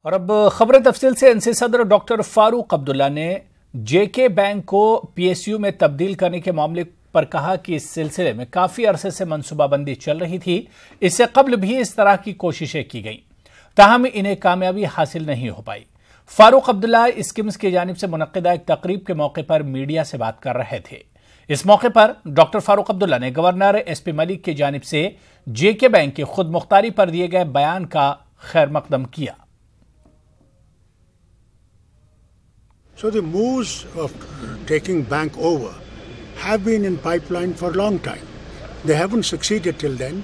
اور اب خبر تفصیل سے NC صدر ڈاکٹر فاروق عبداللہ نے JK بینک کو PSU میں تبدیل کرنے کے معاملے پر کہا کہ اس سلسلے میں کافی عرصے سے منصوبہ بندی چل رہی تھی. اس سے قبل بھی اس طرح کی کوششیں کی گئیں تاہم انہیں کامیابی حاصل نہیں ہو پائی. فاروق عبداللہ اسکمز کی جانب سے منعقدہ ایک تقریب کے موقع پر میڈیا سے بات کر رہے تھے. اس موقع پر ڈاکٹر فاروق عبداللہ نے گورنر SP ملک کی جانب سے JK بینک کی خود مختاری پر دیے گئے بیان کا خیر مقدم کیا. So the moves of taking bank over have been in pipeline for a long time. They haven't succeeded till then,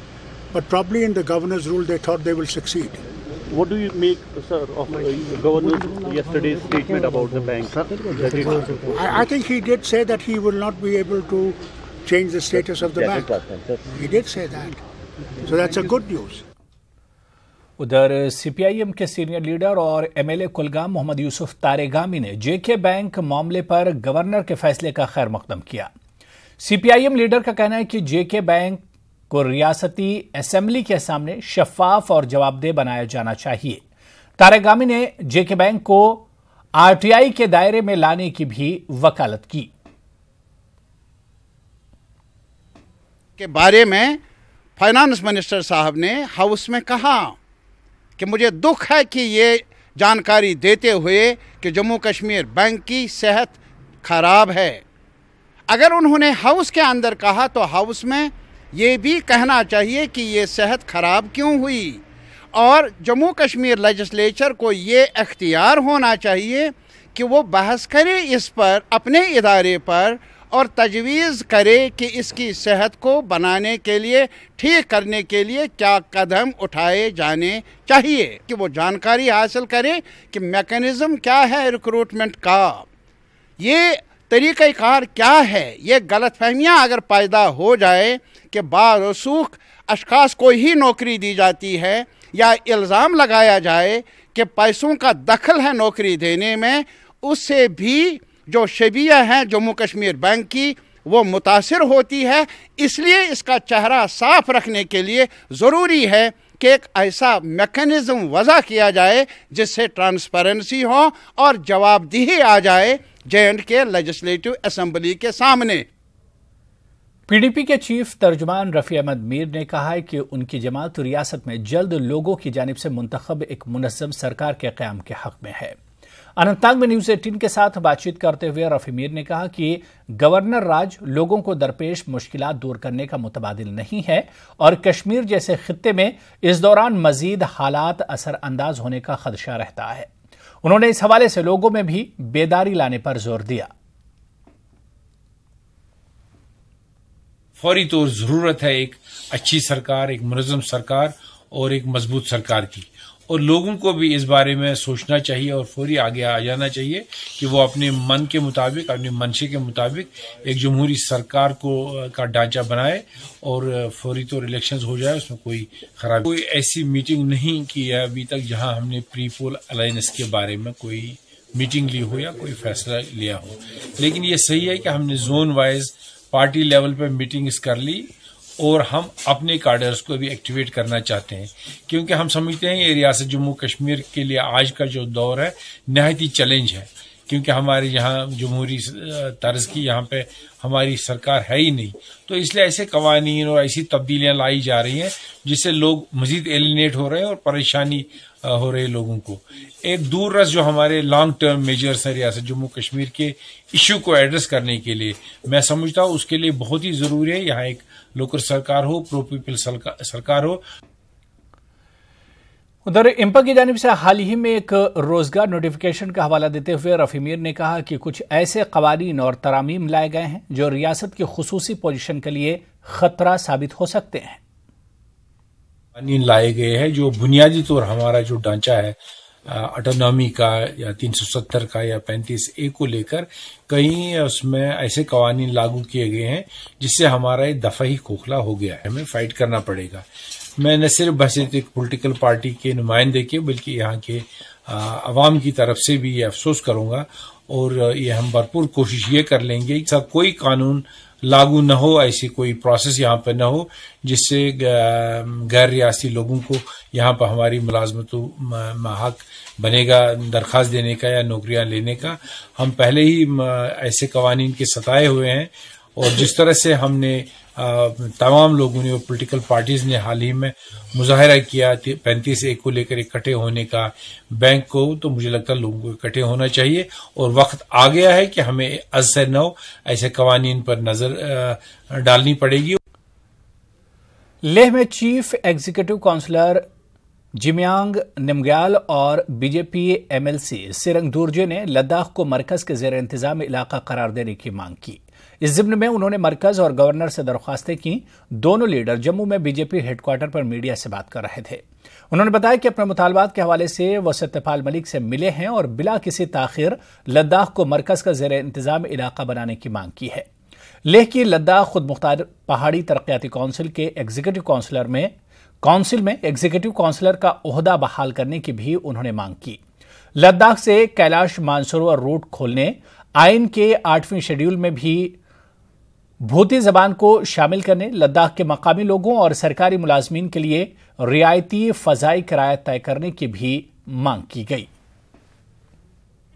but probably in the governor's rule they thought they will succeed. What do you make, sir, of the governor's yesterday's statement about the bank? I think he did say that he will not be able to change the status of the bank. He did say that. So that's a good news. ادھر CPIM کے senior leader اور MLA Kulgam محمد یوسف تارگامی نے JK bank معاملے پر governor کے فیصلے کا خیر مقدم کیا. CPIM لیڈر کا کہنا ہے کہ JK بینک کو ریاستی اسمبلی کے سامنے شفاف اور جواب دہ بنایا جانا چاہیے. تارگامی نے JK بینک کو RTI کے دائرے میں لانے کی بھی وکالت کی. کے بارے میں فائنانس منسٹر صاحب نے ہاؤس میں کہا کہ مجھے دکھ ہے کہ یہ جانکاری دیتے ہوئے کہ جموں کشمیر بینک کی صحت خراب ہے. اگر انہوں نے ہاؤس کے اندر کہا تو ہاؤس میں یہ بھی کہنا چاہیے کہ یہ صحت خراب کیوں ہوئی، اور جموں کشمیر لیجسلیچر کو یہ اختیار ہونا چاہیے کہ وہ بحث کرے اس پر اپنے ادارے پر اور تجویز کرے کہ اس کی صحت کو بنانے کے لیے، ٹھیک کرنے کے لیے کیا قدم اٹھائے جانے چاہیے، کہ وہ جانکاری حاصل کرے کہ میکانزم کیا ہے ریکروٹمنٹ کا، یہ طریقہ کار کیا ہے. یہ غلط فہمیاں اگر پیدا ہو جائے کہ بارسوخ اشخاص کو ہی نوکری دی جاتی ہے یا الزام لگایا جائے کہ پیسوں کا دخل ہے نوکری دینے میں، اس سے بھی جو شبیہ ہیں جموں کشمیر بینک کی وہ متاثر ہوتی ہے. اس لیے اس کا چہرہ صاف رکھنے کے لیے ضروری ہے کہ ایک ایسا میکانزم وضع کیا جائے جس سے ٹرانسپیرنسی ہو اور جواب دہی آ جائے J&K لیجسلیٹو اسمبلی کے سامنے. PDP کے چیف ترجمان رفیع احمد میر نے کہا ہے کہ ان کی جماعت ریاست میں جلد لوگوں کی جانب سے منتخب ایک منظم سرکار کے قیام کے حق میں ہے. اننت ناگ میں نیوز 18 کے ساتھ بات چیت کرتے ہوئے رفیع میر نے کہا کہ گورنر راج لوگوں کو درپیش مشکلات دور کرنے کا متبادل نہیں ہے اور کشمیر جیسے خطے میں اس دوران مزید حالات اثر انداز ہونے کا خدشہ رہتا ہے. انہوں نے اس حوالے سے لوگوں میں بھی بیداری لانے پر زور دیا. فوری طور ضرورت ہے ایک اچھی سرکار، ایک منظم سرکار اور ایک مضبوط سرکار کی، اور لوگوں کو بھی اس بارے میں سوچنا چاہیے اور فوری آگے آ جانا چاہیے کہ وہ اپنے من کے مطابق، اپنے منشے کے مطابق ایک جمہوری سرکار کا ڈھانچہ بنائے اور فوری طور الیکشنز ہو جائے. اس میں کوئی خرابی، کوئی ایسی میٹنگ نہیں کی ہے ابھی تک جہاں ہم نے پری پول الائنس کے بارے میں کوئی میٹنگ لی ہو یا کوئی فیصلہ لیا ہو. لیکن یہ صحیح ہے کہ ہم نے زون وائز پارٹی لیول پہ میٹنگز کر لی اور ہم اپنے کارڈرز کو بھی ایکٹیویٹ کرنا چاہتے ہیں، کیونکہ ہم سمجھتے ہیں یہ ریاست جموں کشمیر کے لیے آج کا جو دور ہے نہایت ہی چیلنج ہے، کیونکہ ہمارے یہاں جمہوری طرز کی یہاں پہ ہماری سرکار ہے ہی نہیں. تو اس لیے ایسے قوانین اور ایسی تبدیلیاں لائی جا رہی ہیں جس سے لوگ مزید ایلینیٹ ہو رہے ہیں اور پریشانی ہو رہی ہے لوگوں کو. ایک دور رس جو ہمارے لانگ ٹرم میجرز ہیں ریاست جموں کشمیر کے ایشو کو ایڈریس کرنے کے لیے، میں سمجھتا ہوں اس کے لیے بہت ہی ضروری ہے یہاں ایک لوکل سرکار ہو، پرو پیپل سرکار ہو. ادھر امپا کی جانب سے حال ہی میں ایک روزگار نوٹیفیکیشن کا حوالہ دیتے ہوئے رفیع میر نے کہا کہ کچھ ایسے قوانین اور ترامیم لائے گئے ہیں جو ریاست کی خصوصی پوزیشن کے لیے خطرہ ثابت ہو سکتے ہیں. قوانین لائے گئے ہیں جو بنیادی طور ہمارا جو ڈھانچہ ہے آٹونومی کا یا 370 کا یا 35A کو لے کر کہیں اس میں ایسے قوانین لاگو کیے گئے ہیں جس سے ہمارا یہ دفعہ ہی کھوکھلا ہو گیا ہے. ہمیں فائٹ کرنا پڑے گا. میں نہ صرف بحثیت ایک پولیٹیکل پارٹی کے نمائندے کے بلکہ یہاں کے عوام کی طرف سے بھی یہ افسوس کروں گا اور یہ ہم بھرپور کوشش یہ کر لیں گے کہ کوئی قانون لاگو نہ ہو، ایسی کوئی پروسیس یہاں پہ نہ ہو جس سے غیر ریاستی لوگوں کو یہاں پہ ہماری ملازمتوں حق بنے گا درخواست دینے کا یا نوکریاں لینے کا۔ ہم پہلے ہی ایسے قوانین کے ستائے ہوئے ہیں، اور جس طرح سے ہم نے تمام لوگوں نے اور پولیٹیکل پارٹیز نے حال ہی میں مظاہرہ کیا 35(1) کو لے کر اکٹھے ہونے کا بینک کو، تو مجھے لگتا ہے لوگوں کو اکٹھے ہونا چاہیے، اور وقت آ گیا ہے کہ ہمیں از سے نو ایسے قوانین پر نظر ڈالنی پڑے گی۔ لیہ میں chief executive councillor Jamyang Namgyal اور B J P M L C Tsering Dorje نے لداخ کو مرکز کے زیر انتظام علاقہ قرار دینے کی مانگ کی۔ اس ضمن میں انہوں نے مرکز اور گورنر سے درخواستیں کی۔ دونوں لیڈر جموں میں B J P headquarter پر میڈیا سے بات کر رہے تھے۔ انہوں نے بتایا کہ اپنے مطالبات کے حوالے سے وہ ستیہ ملک سے ملے ہیں اور بلا کسی تاخیر لداخ کو مرکز کا زیر انتظام علاقہ بنانے کی مانگ کی ہے۔ لیہ کی لداخ خود مختار پہاڑی ترقیاتی کونسل کے ایگزیکٹو کونسل میں ایگزیکٹو کونسلر کا عہدہ بحال کرنے کی بھی انہوں نے مانگ کی۔ لداخ سے کیلاش مانسروور روٹ کھولنے، آئین کے 8ویں شیڈول میں بھی بھوتی زبان کو شامل کرنے، لداخ کے مقامی لوگوں اور سرکاری ملازمین کے لیے رعایتی فضائی کرایہ طے کرنے کی بھی مانگ کی گئی۔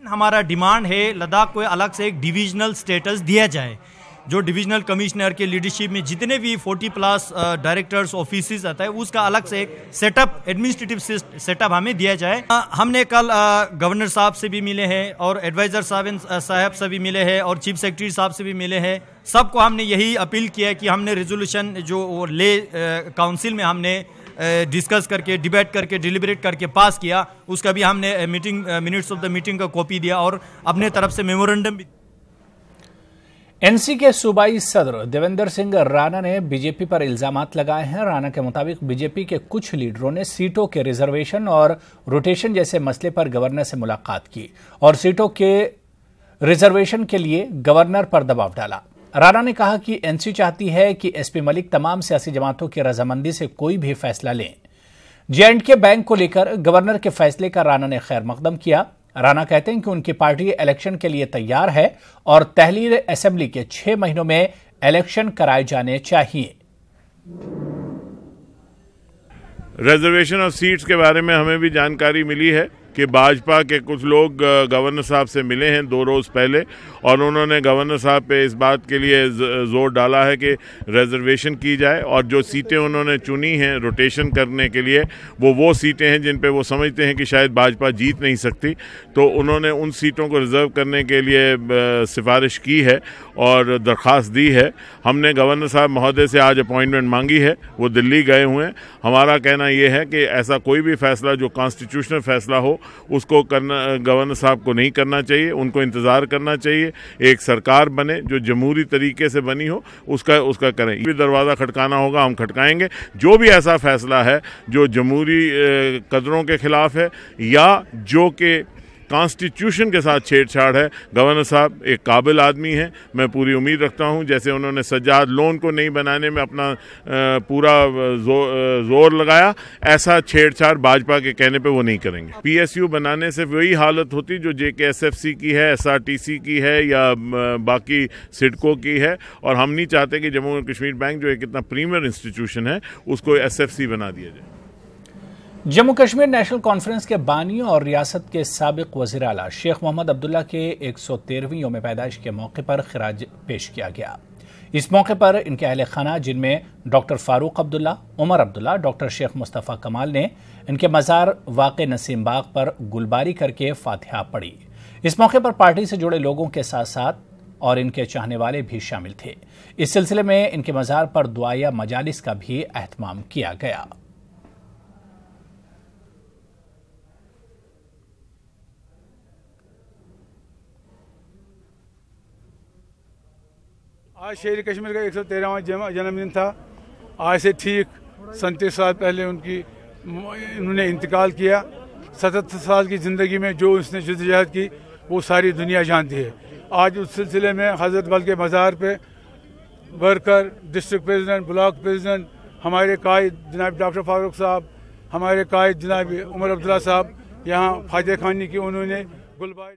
ہمارا ڈیمانڈ ہے لداخ کو الگ سے ایک ڈویژنل سٹیٹس دیا جائے، جو ڈویژنل کمشنر کے لیڈرشپ میں جتنے بھی 40+ ڈائریکٹرز آفیسز آتا ہے اس کا الگ سے ایک set up administrative set up ہمیں دیا جائے۔ ہم نے کل گورنر صاحب سے بھی ملے ہیں اور ایڈوائزر صاحب سے بھی ملے ہیں اور چیف سیکرٹری صاحب سے بھی ملے ہیں۔ سب کو ہم نے یہی اپیل کیا ہے کہ ہم نے ریزولوشن جو لے کاؤنسل میں ہم نے ڈسکس کر کے ڈیبیٹ کر کے ڈیلیبریٹ کر کے پاس کیا، اس کا بھی ہم نے منٹس آف دا میٹنگ کا کاپی دیا اور اپنے طرف سے میمورنڈم بھی۔ این سی کے صوبائی صدر دیویندر سنگھ رانا نے بی جے پی پر الزامات لگائے ہیں۔ رانا کے مطابق بی جے پی کے کچھ لیڈروں نے سیٹوں کے ریزرویشن اور روٹیشن جیسے مسئلے پر گورنر سے ملاقات کی اور سیٹوں کے ریزرویشن کے لیے گورنر پر دباؤ ڈالا۔ رانا نے کہا کہ این سی چاہتی ہے کہ ایس پی ملک تمام سیاسی جماعتوں کی رضامندی سے کوئی بھی فیصلہ لیں۔ جے اینڈ کے بینک کو لے کر گورنر کے فیصلے کا رانا نے خیر مقدم کیا۔ رانا کہتے ہیں کہ ان کی پارٹی الیکشن کے لیے تیار ہے اور تحلیل اسمبلی کے 6 مہینوں میں الیکشن کرائے جانے چاہیے۔ ریزرویشن اور سیٹس کے بارے میں ہمیں بھی جانکاری ملی ہے کہ بھاجپا کے کچھ لوگ گورنر صاحب سے ملے ہیں 2 روز پہلے، اور انہوں نے گورنر صاحب پہ اس بات کے لیے زور ڈالا ہے کہ ریزرویشن کی جائے، اور جو سیٹیں انہوں نے چنی ہیں روٹیشن کرنے کے لیے وہ سیٹیں ہیں جن پہ وہ سمجھتے ہیں کہ شاید بھاجپا جیت نہیں سکتی، تو انہوں نے ان سیٹوں کو ریزرو کرنے کے لیے سفارش کی ہے اور درخواست دی ہے۔ ہم نے گورنر صاحب مہودے سے آج اپوائنٹمنٹ مانگی ہے، وہ دلی گئے ہوئے ہیں۔ ہمارا کہنا یہ ہے کہ ایسا کوئی بھی فیصلہ جو کانسٹیٹیوشنل فیصلہ ہو اس کو گورنر صاحب کو نہیں کرنا چاہیے، ان کو انتظار کرنا چاہیے ایک سرکار بنے جو جمہوری طریقے سے بنی ہو، اس کا کریں۔ یہ بھی دروازہ کھٹکانا ہوگا، ہم کھٹکائیں گے۔ جو بھی ایسا فیصلہ ہے جو جمہوری قدروں کے خلاف ہے یا جو کہ کانسٹیٹیوشن کے ساتھ چھیڑ چھاڑ ہے، گورنر صاحب ایک قابل آدمی ہیں، میں پوری امید رکھتا ہوں جیسے انہوں نے سجاد لون کو نہیں بنانے میں اپنا پورا زور لگایا، ایسا چھیڑ چھاڑ بھاجپا کے کہنے پہ وہ نہیں کریں گے۔ پی ایس یو بنانے سے وہی حالت ہوتی جو جے کے ایس ایف سی کی ہے، ایس آر ٹی سی کی ہے یا باقی سڈکو کی ہے، اور ہم نہیں چاہتے کہ جموں کشمیر بینک جو ایک اتنا پریمیئر انسٹیٹیوشن ہے اس کو ایس ایف سی بنا دیا جائے۔ جموں کشمیر نیشنل کانفرنس کے بانی اور ریاست کے سابق وزیر اعلیٰ شیخ محمد عبداللہ کے 113ویں یوم پیدائش کے موقع پر خراج پیش کیا گیا۔ اس موقع پر ان کے اہل خانہ جن میں ڈاکٹر فاروق عبداللہ، عمر عبداللہ، ڈاکٹر شیخ مصطفیٰ کمال نے ان کے مزار واقع نسیم باغ پر گلباری کر کے فاتحہ پڑھی۔ اس موقع پر پارٹی سے جڑے لوگوں کے ساتھ ساتھ اور ان کے چاہنے والے بھی شامل تھے۔ اس سلسلے میں ان کے مزار پر دعائیہ مجالس کا بھی اہتمام کیا گیا۔ آج شہر کشمیر کا 113واں جنم دن تھا۔ آج سے ٹھیک 37 سال پہلے انہوں نے انتقال کیا۔ 77 سال کی زندگی میں جو اس نے جدوجہد کی وہ ساری دنیا جانتی ہے۔ آج اس سلسلے میں حضرت بل کے مزار پہ worker, district president, block president, ہمارے قائد جناب ڈاکٹر فاروق صاحب، ہمارے قائد جناب عمر عبداللہ صاحب یہاں فاتحہ خوانی کی، انہوں نے گلباری۔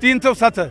370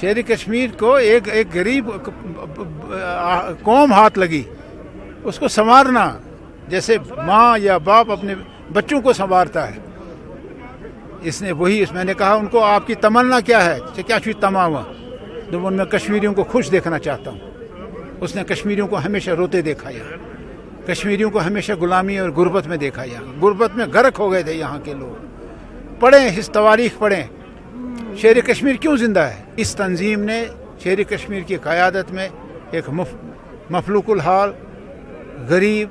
شہری کشمیر کو ایک غریب قوم ہاتھ لگی، اس کو سنوارنا جیسے ماں یا باپ اپنے بچوں کو سنوارتا ہے، اس نے وہی میں نے کہا ان کو آپ کی تمنا کیا ہے؟ کیا چیز تمام تو میں کشمیریوں کو خوش دیکھنا چاہتا ہوں۔ اس نے کشمیریوں کو ہمیشہ روتے دیکھا یہاں، کشمیریوں کو ہمیشہ غلامی اور غربت میں دیکھا یہاں، غربت میں غرق ہو گئے تھے یہاں کے لوگ۔ پڑھیں اس تواریخ پڑھیں، شہر کشمیر کیوں زندہ ہے؟ اس تنظیم نے شہر کشمیر کی قیادت میں ایک مفلوق الحال، غریب،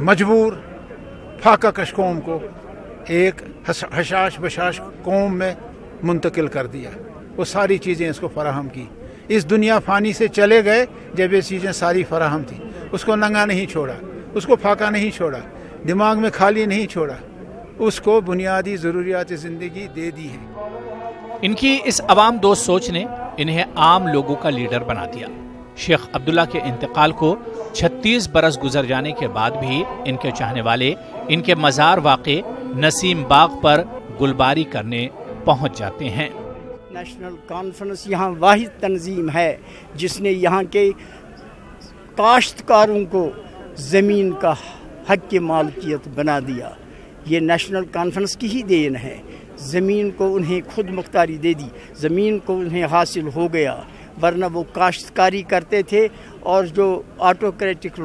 مجبور، فاقہ کش قوم کو ایک حشاش بشاش قوم میں منتقل کر دیا۔ وہ ساری چیزیں اس کو فراہم کی۔ اس دنیا فانی سے چلے گئے جب یہ چیزیں ساری فراہم تھیں۔ اس کو ننگا نہیں چھوڑا، اس کو فاقہ نہیں چھوڑا، دماغ میں خالی نہیں چھوڑا، اس کو بنیادی ضروریات زندگی دے دی ہے۔ ان کی اس عوام دوست سوچ نے انہیں عام لوگوں کا لیڈر بنا دیا۔ شیخ عبداللہ کے انتقال کو 36 برس گزر جانے کے بعد بھی ان کے چاہنے والے ان کے مزار واقع نسیم باغ پر گلباری کرنے پہنچ جاتے ہیں۔ نیشنل کانفرنس یہاں واحد تنظیم ہے جس نے یہاں کے کاشتکاروں کو زمین کا حق کی مالکیت بنا دیا۔ یہ نیشنل کانفرنس کی ہی دین ہے۔ زمین کو انہیں خود مختاری دے دی، زمین کو انہیں حاصل ہو گیا، ورنہ وہ کاشتکاری کرتے تھے اور جو آٹوکریٹک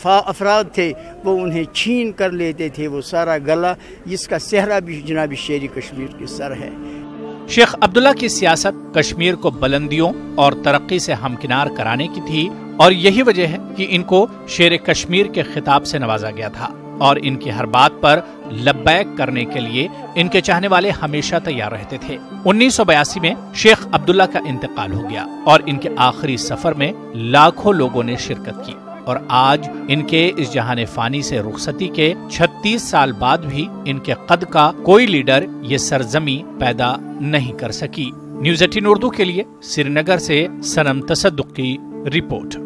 افراد تھے وہ انہیں چھین کر لیتے تھے وہ سارا گلہ، جس کا صحرا بھی جناب شیری کشمیر کے سر ہے۔ شیخ عبداللہ کی سیاست کشمیر کو بلندیوں اور ترقی سے ہمکنار کرانے کی تھی، اور یہی وجہ ہے کہ ان کو شیر کشمیر کے خطاب سے نوازا گیا تھا، اور ان کی ہر بات پر لبیک کرنے کے لیے ان کے چاہنے والے ہمیشہ تیار رہتے تھے۔ 1982 میں شیخ عبداللہ کا انتقال ہو گیا اور ان کے آخری سفر میں لاکھوں لوگوں نے شرکت کی، اور آج ان کے اس جہان فانی سے رخصتی کے 36 سال بعد بھی ان کے قد کا کوئی لیڈر یہ سرزمی پیدا نہیں کر سکی۔ نیوز 18 اردو کے لیے سری نگر سے سنم تصدق کی رپورٹ۔